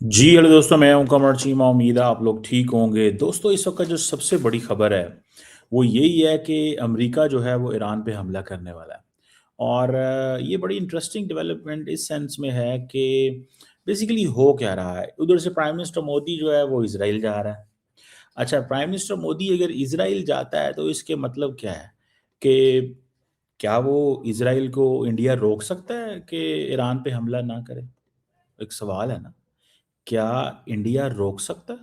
जी, hello दोस्तों, मैं हूं कमर चीमा। उम्मीद है आप लोग ठीक होंगे। दोस्तों, इस वक्त जो सबसे बड़ी खबर है वो यही है कि अमेरिका जो है वो ईरान पे हमला करने वाला है। और ये बड़ी इंटरेस्टिंग डेवलपमेंट इस सेंस में है कि बेसिकली हो क्या रहा है। उधर से प्राइम मिनिस्टर मोदी जो है वो इसराइल जा रहा है। अच्छा, प्राइम मिनिस्टर मोदी अगर इसराइल जाता है तो इसके मतलब क्या है कि क्या वो इसराइल को इंडिया रोक सकता है कि ईरान पे हमला ना करे? एक सवाल है ना। क्या इंडिया रोक सकता है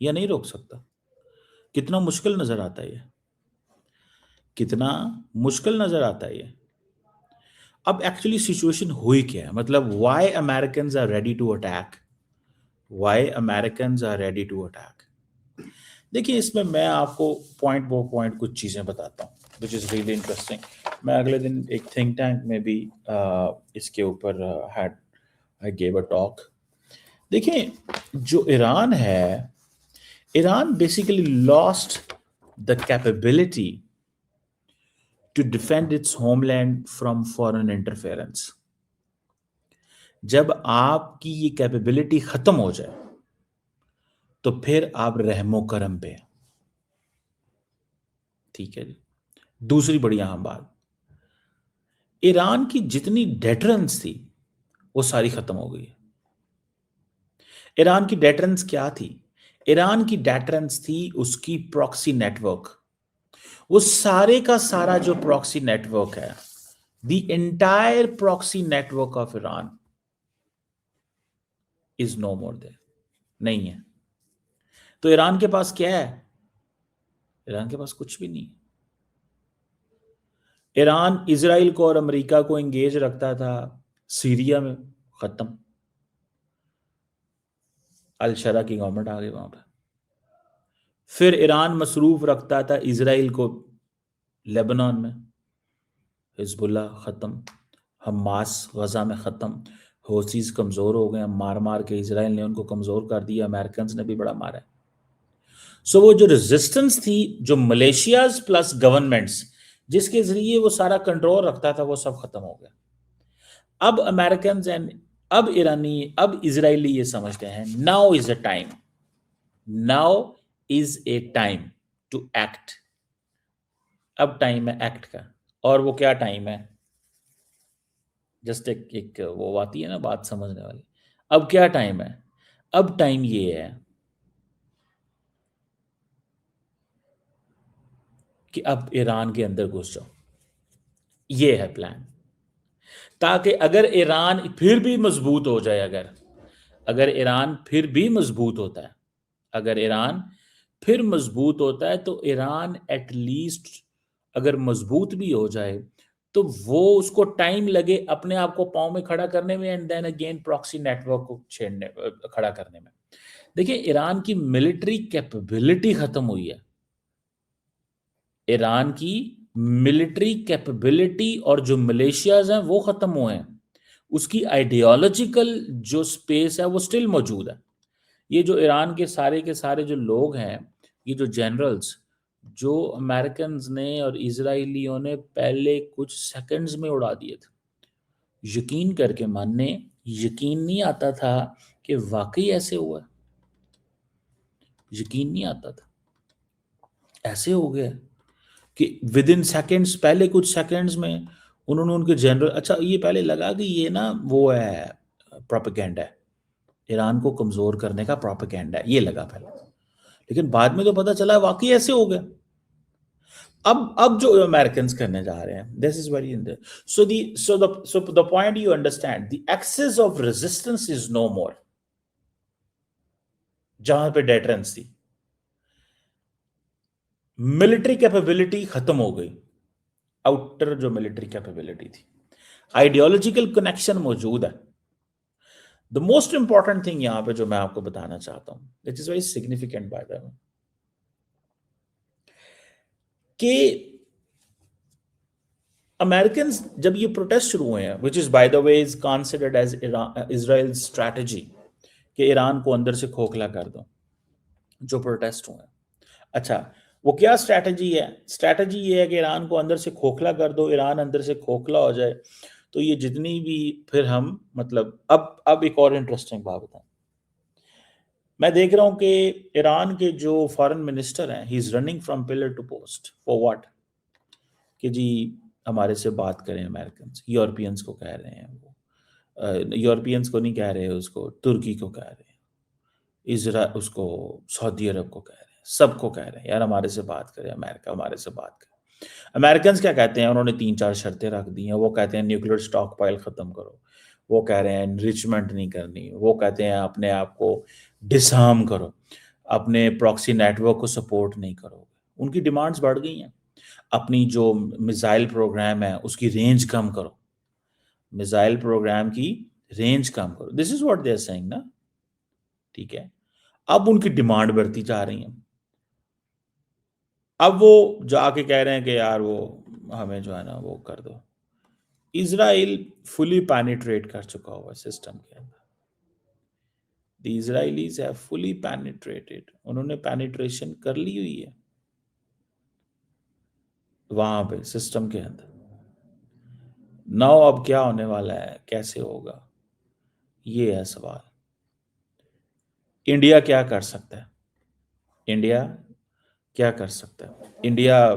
या नहीं रोक सकता? कितना मुश्किल नजर आता है ये। कितना मुश्किल नजर आता है ये। अब एक्चुअली सिचुएशन हुई क्या है, मतलब why Americans are ready to attack. Why Americans are ready to attack. देखिए, इसमें मैं आपको पॉइंट कुछ चीजें बताता हूँ विच इज रियली इंटरेस्टिंग। मैं अगले दिन एक थिंक टैंक में भी इसके ऊपर had I gave a talk. देखिए, जो ईरान है, Iran basically lost the capability to defend its homeland from foreign interference। जब आपकी ये कैपेबिलिटी खत्म हो जाए तो फिर आप रहमो करम पे हैं। ठीक है जी। दूसरी बड़ी अहम बात, ईरान की जितनी डेटरेंस थी वो सारी खत्म हो गई है। ईरान की डेटरेंस क्या थी? ईरान की डेटरेंस थी उसकी प्रॉक्सी नेटवर्क। वो सारे का सारा जो प्रॉक्सी नेटवर्क है, the entire proxy network of Iran is no more there, नहीं है। तो ईरान के पास क्या है? ईरान के पास कुछ भी नहीं है। ईरान इजराइल को और अमेरिका को एंगेज रखता था सीरिया में, खत्म। अल शरा की गवर्नमेंट आ गई वहां पर। फिर ईरान मसरूफ रखता था इजराइल को लेबनान में, हिजबुल्ला खत्म, हमास गजा में खत्म। हौसीज कमजोर हो गए, मार मार के इसराइल ने उनको कमजोर कर दिया, अमेरिकन ने भी बड़ा मारा है। सो वो जो रेजिस्टेंस थी, जो मलेशियाज प्लस गवर्नमेंट्स जिसके जरिए वो सारा कंट्रोल रखता था, वो सब खत्म हो गया। अब अमेरिकन एंड अब ईरानी अब इजरायली ये समझते हैं, now is a time, now is a time to act. अब टाइम है एक्ट का। और वो क्या टाइम है? जस्ट एक वो आती है ना बात समझने वाली। अब क्या टाइम है? अब टाइम ये है कि अब ईरान के अंदर घुस जाओ। ये है प्लान। ताकि अगर ईरान फिर भी मजबूत हो जाए, अगर अगर ईरान फिर भी मजबूत होता है, अगर ईरान फिर मजबूत होता है तो ईरान एटलीस्ट अगर मजबूत भी हो जाए तो वो उसको टाइम लगे अपने आप को पांव में खड़ा करने में, and then again proxy network को छेड़ने खड़ा करने में। देखिए, ईरान की मिलिट्री कैपेबिलिटी खत्म हुई है। ईरान की मिलिट्री कैपेबिलिटी और जो मलेशियाज हैं वो खत्म हुए हैं। उसकी आइडियोलॉजिकल जो स्पेस है वो स्टिल मौजूद है। ये जो ईरान के सारे जो लोग हैं, ये जो जनरल्स, जो अमेरिकन ने और इसराइलियों ने पहले कुछ सेकंड्स में उड़ा दिए थे। यकीन करके मानने, यकीन नहीं आता था कि वाकई ऐसे हुआ। यकीन नहीं आता था, ऐसे हो गया कि विद इन सेकेंड्स, पहले कुछ सेकेंड्स में उन्होंने उनके जनरल, अच्छा ये पहले लगा कि ये ना वो है, प्रोपेगेंडा है, ईरान को कमजोर करने का प्रोपेगेंडा है, ये लगा पहले। लेकिन बाद में तो पता चला वाकई ऐसे हो गया। अब जो अमेरिकन करने जा रहे हैं, this is very interesting. So the point you understand, the axis of resistance is no more. जहां पे डेटरेंस थी, मिलिट्री कैपेबिलिटी खत्म हो गई। आउटर जो मिलिट्री कैपेबिलिटी थी, आइडियोलॉजिकल कनेक्शन मौजूद है। द मोस्ट इंपॉर्टेंट थिंग यहां पे जो मैं आपको बताना चाहता हूं, it is very significant by the way, कि अमेरिकन जब ये प्रोटेस्ट शुरू हुए हैं, which is by the way is considered as Israel strategy, कि ईरान को अंदर से खोखला कर दो, जो प्रोटेस्ट हुए हैं। अच्छा, वो क्या स्ट्रैटेजी है? स्ट्रैटेजी ये है कि ईरान को अंदर से खोखला कर दो, ईरान अंदर से खोखला हो जाए तो ये जितनी भी फिर हम, मतलब अब एक और इंटरेस्टिंग बात बताएं। मैं देख रहा हूं कि ईरान के जो फॉरेन मिनिस्टर हैं, he is running from pillar to post for what, कि जी हमारे से बात करें अमेरिकन, यूरोपियंस को कह रहे हैं वो, यूरोपियंस को नहीं कह रहे, उसको तुर्की को कह रहे हैं, इसरा उसको सऊदी अरब को कह रहे हैं, सबको कह रहे हैं यार हमारे से बात करें, अमेरिका हमारे से बात करें। अमेरिकन क्या कहते हैं, उन्होंने 3-4 शर्तें रख दी हैं। वो कहते हैं न्यूक्लियर स्टॉक पाइल ख़त्म करो, वो कह रहे हैं एनरिचमेंट नहीं करनी, वो कहते हैं अपने आप को डिसआर्म करो, अपने प्रॉक्सी नेटवर्क को सपोर्ट नहीं करो। उनकी डिमांड्स बढ़ गई हैं। अपनी जो मिसाइल प्रोग्राम है उसकी रेंज कम करो, मिसाइल प्रोग्राम की रेंज कम करो, this is what they are saying ना। ठीक है, अब उनकी डिमांड बढ़ती जा रही है। अब वो जाके कह रहे हैं कि यार वो हमें जो है ना वो कर दो। इज़राइल फुली पेनिट्रेट कर चुका हुआ सिस्टम के अंदर। द इज़राइलीज हैव फुली पेनिट्रेटेड, उन्होंने पेनिट्रेशन कर ली हुई है वहां पे सिस्टम के अंदर। नाउ अब क्या होने वाला है, कैसे होगा, ये है सवाल। इंडिया क्या कर सकता है, इंडिया क्या कर सकता है? इंडिया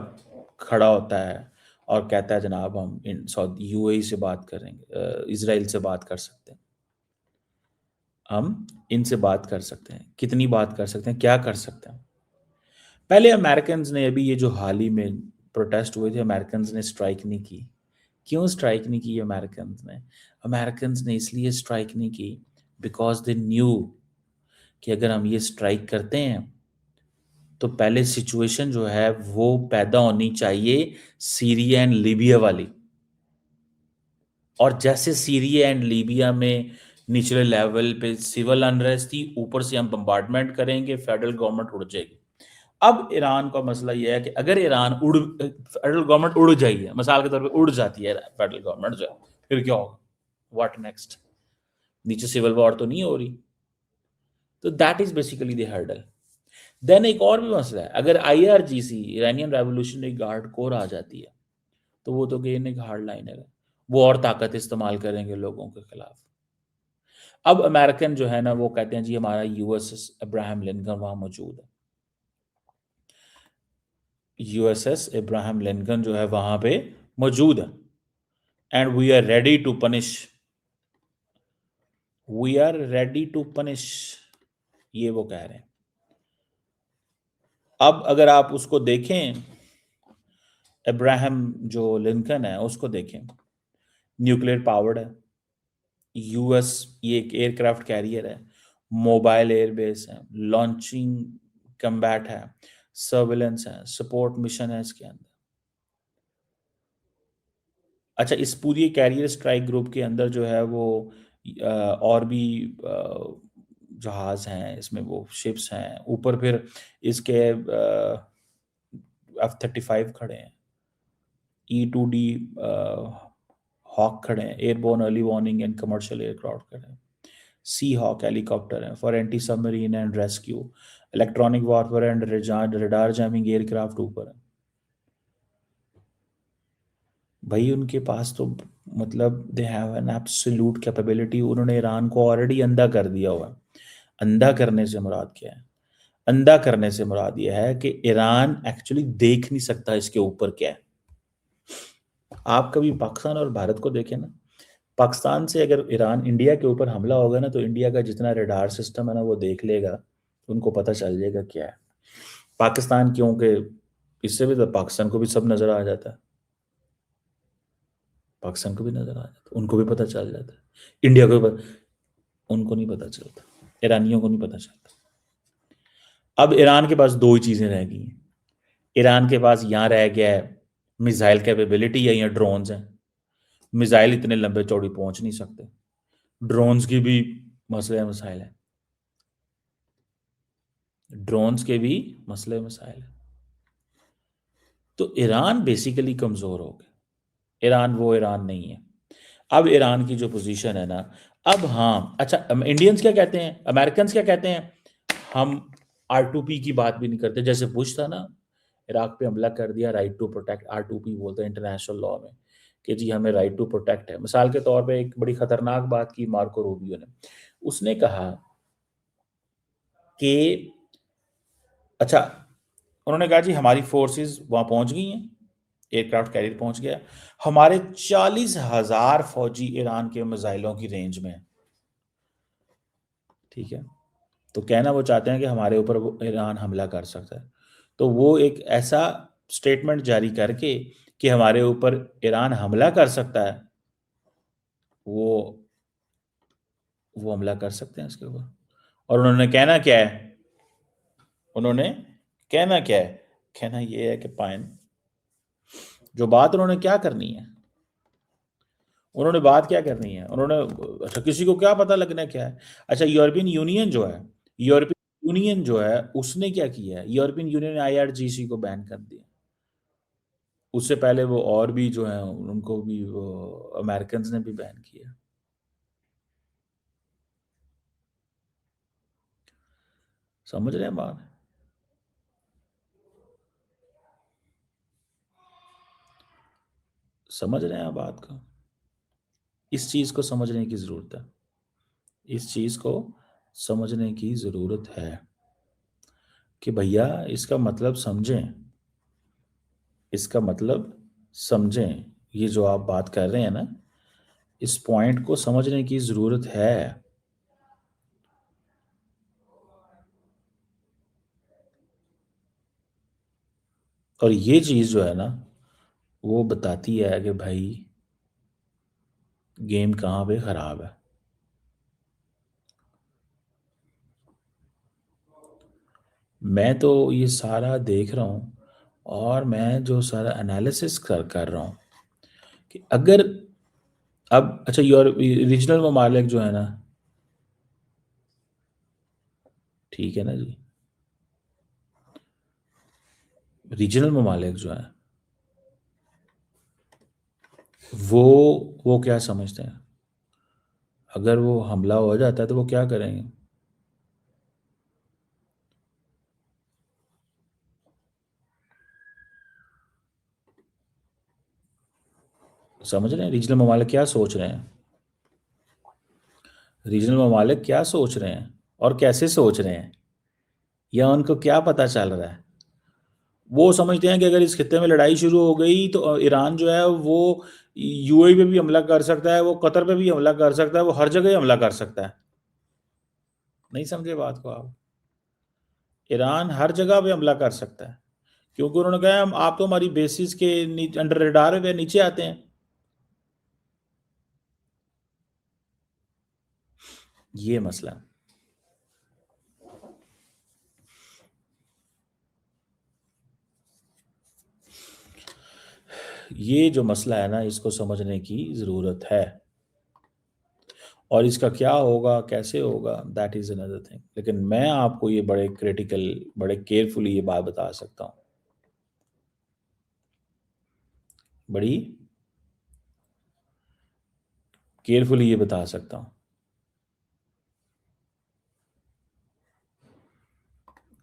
खड़ा होता है और कहता है जनाब हम इन सऊदी यूएई से बात करेंगे, इजराइल से बात कर सकते हैं, हम इनसे बात कर सकते हैं। कितनी बात कर सकते हैं, क्या कर सकते हैं? पहले अमेरिकन ने, अभी ये जो हाल ही में प्रोटेस्ट हुए थे, अमेरिकन ने स्ट्राइक नहीं की। क्यों स्ट्राइक नहीं की अमेरिकन ने? अमेरिकन ने इसलिए स्ट्राइक नहीं की बिकॉज दे न्यू कि अगर हम ये स्ट्राइक करते हैं तो पहले सिचुएशन जो है वो पैदा होनी चाहिए सीरिया एंड लीबिया वाली। और जैसे सीरिया एंड लीबिया में निचले लेवल पे सिविल अनरेस्ट थी, ऊपर से हम बम्बार्डमेंट करेंगे, फेडरल गवर्नमेंट उड़ जाएगी। अब ईरान का मसला यह है कि अगर ईरान फेडरल गवर्नमेंट उड़ जाइए, मिसाल के तौर पे उड़ जाती है फेडरल गवर्नमेंट जो है, फिर क्या होगा, व्हाट नेक्स्ट? नीचे सिविल वॉर तो नहीं हो रही। तो that is basically the hurdle. Then एक और भी मसला है, अगर IRGC Iranian Revolutionary Guard Corps आ जाती है तो वो तो गेन एक हार्ड लाइनर है, वो और ताकत इस्तेमाल करेंगे लोगों के खिलाफ। अब अमेरिकन जो है ना वो कहते हैं जी हमारा यूएसएस अब्राहम लिंकन वहां मौजूद है, यूएसएस इब्राहिम लिंकन जो है वहां पे मौजूद है, and we are ready to punish, we are ready to punish, ये वो कह रहे हैं। अब अगर आप उसको देखें, इब्राहिम जो लिंकन है उसको देखें, न्यूक्लियर पावर्ड है, यूएस, ये एक एयरक्राफ्ट कैरियर है, मोबाइल एयरबेस है, लॉन्चिंग कम्बैट है, सर्विलेंस है, सपोर्ट मिशन है इसके अंदर। अच्छा, इस पूरी कैरियर स्ट्राइक ग्रुप के अंदर जो है वो और भी जहाज हैं इसमें, वो शिप्स हैं ऊपर, फिर इसके F-35 खड़े हैं, E-2D हॉक खड़े हैं, airborne early warning and commercial aircraft खड़े हैं, सी हॉक हेलीकॉप्टर है for anti submarine and rescue, electronic warfare and radar jamming aircraft ऊपर है। भाई उनके पास तो मतलब they have an absolute capability, उन्होंने ईरान को ऑलरेडी अंधा कर दिया हुआ है। अंधा करने से मुराद क्या है? अंधा करने से मुराद यह है कि ईरान एक्चुअली देख नहीं सकता इसके ऊपर क्या है। आप कभी पाकिस्तान और भारत को देखें ना, पाकिस्तान से अगर ईरान इंडिया के ऊपर हमला होगा ना, तो इंडिया का जितना रडार सिस्टम है ना वो देख लेगा, उनको पता चल जाएगा क्या है। पाकिस्तान क्योंकि इससे भी तो पाकिस्तान को भी सब नजर आ जाता है, पाकिस्तान को भी नजर आ जाता है, उनको भी पता चल जाता है, इंडिया को भी उनको नहीं पता चलता, ईरानियों को नहीं पता चलता। अब ईरान के पास दो ही चीजें रह गई हैं। ईरान के पास यहाँ रह गया है मिसाइल कैपेबिलिटी है, या ड्रोन्स हैं। मिसाइल इतने लंबे चौड़ी पहुंच नहीं सकते, ड्रोन्स की भी मसले मसाइल है, ड्रोन्स के भी मसले मसाइल है। तो ईरान बेसिकली कमजोर हो गया, ईरान वो ईरान नहीं है। अब ईरान की जो पोजीशन है ना, अब हाँ अच्छा, इंडियंस क्या कहते हैं, अमेरिकन क्या कहते हैं, हम R2P की बात भी नहीं करते। जैसे बुश था ना, इराक पे हमला कर दिया, राइट टू प्रोटेक्ट, R2P बोलते हैं इंटरनेशनल लॉ में, कि जी हमें राइट टू प्रोटेक्ट है। मिसाल के तौर पे एक बड़ी खतरनाक बात की मार्को रूबियो ने, उसने कहा कि अच्छा, उन्होंने कहा जी हमारी फोर्सेस वहां पहुंच गई हैं, एयरक्राफ्ट कैरियर पहुंच गया, हमारे 40,000 फौजी ईरान के मिसाइलों की रेंज में है। ठीक है, तो कहना वो चाहते हैं कि हमारे ऊपर वो ईरान हमला कर सकता है। तो वो एक ऐसा स्टेटमेंट जारी करके कि हमारे ऊपर ईरान हमला कर सकता है, वो हमला कर सकते हैं इसके ऊपर। और उन्होंने कहना क्या है, उन्होंने कहना क्या है, कहना ये है कि पाइन जो बात उन्होंने क्या करनी है, उन्होंने बात क्या करनी है, उन्होंने अच्छा किसी को क्या पता लगना क्या है। अच्छा, यूरोपियन यूनियन जो है, यूरोपियन यूनियन जो है उसने क्या किया है, यूरोपियन यूनियन ने आईआरजीसी को बैन कर दिया। उससे पहले वो और भी जो है उनको भी वो अमेरिकन ने भी बैन किया। समझ रहे हैं बात, समझ रहे हैं बात को। इस चीज को समझने की जरूरत है, इस चीज को समझने की जरूरत है कि भैया इसका मतलब समझें, इसका मतलब समझें। ये जो आप बात कर रहे हैं ना, इस पॉइंट को समझने की जरूरत है। और ये चीज जो है ना, वो बताती है कि भाई गेम कहाँ पे खराब है। मैं तो ये सारा देख रहा हूँ, और मैं जो सारा एनालिसिस कर रहा हूँ कि अगर अब अच्छा रीजनल ममालिक जो है ना, ठीक है ना जी, रीजनल ममालिक जो है वो क्या समझते हैं, अगर वो हमला हो जाता है तो वो क्या करेंगे। समझ रहे हैं रीजनल ममालिक क्या सोच रहे हैं, रीजनल ममालिक क्या सोच रहे हैं और कैसे सोच रहे हैं, या उनको क्या पता चल रहा है। वो समझते हैं कि अगर इस खित्ते में लड़ाई शुरू हो गई तो ईरान जो है वो यूएई पे भी हमला कर सकता है, वो कतर पे भी हमला कर सकता है, वो हर जगह हमला कर सकता है। नहीं समझे बात को आप, ईरान हर जगह पे हमला कर सकता है, क्योंकि उन्होंने कहा हम आप तो हमारी बेसिस के अंडर रेडार पे नीचे आते हैं। ये मसला है। ये जो मसला है ना, इसको समझने की ज़रूरत है, और इसका क्या होगा कैसे होगा दैट इज़ अनदर थिंग। लेकिन मैं आपको ये बड़े क्रिटिकल, बड़े केयरफुली ये बात बता सकता हूँ, बड़ी केयरफुली ये बता सकता हूँ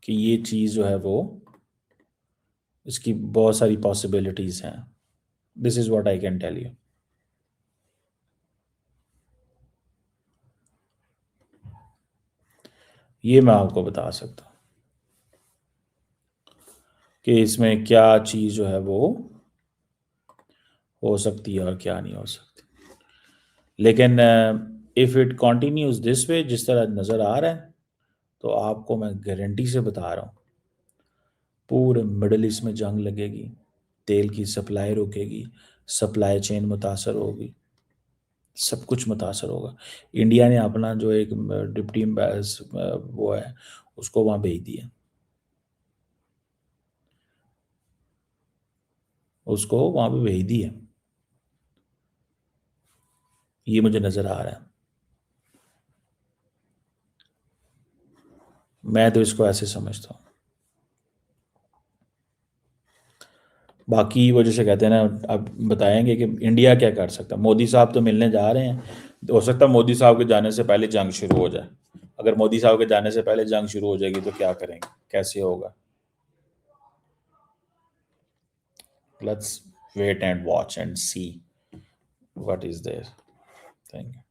कि ये चीज़ जो है वो, इसकी बहुत सारी पॉसिबिलिटीज़ हैं। This is what I can tell you. ये मैं आपको बता सकता हूँ कि इसमें क्या चीज़ जो है वो हो सकती है और क्या नहीं हो सकती। लेकिन if it continues this way, जिस तरह नज़र आ रहा है, तो आपको मैं गारंटी से बता रहा हूँ पूरे मिडल ईस्ट में जंग लगेगी, तेल की सप्लाई रुकेगी, सप्लाई चेन मुतासर होगी, सब कुछ मुतासर होगा। इंडिया ने अपना जो एक डिप्टी वो है उसको वहाँ भेज दिया, उसको वहाँ पे भेज दिया। ये मुझे नज़र आ रहा है, मैं तो इसको ऐसे समझता हूँ। बाकी वो जैसे कहते हैं ना, अब बताएंगे कि इंडिया क्या कर सकता है। मोदी साहब तो मिलने जा रहे हैं, तो हो सकता है मोदी साहब के जाने से पहले जंग शुरू हो जाए। अगर मोदी साहब के जाने से पहले जंग शुरू हो जाएगी तो क्या करेंगे, कैसे होगा। Let's wait and watch and see what is there. Thank you.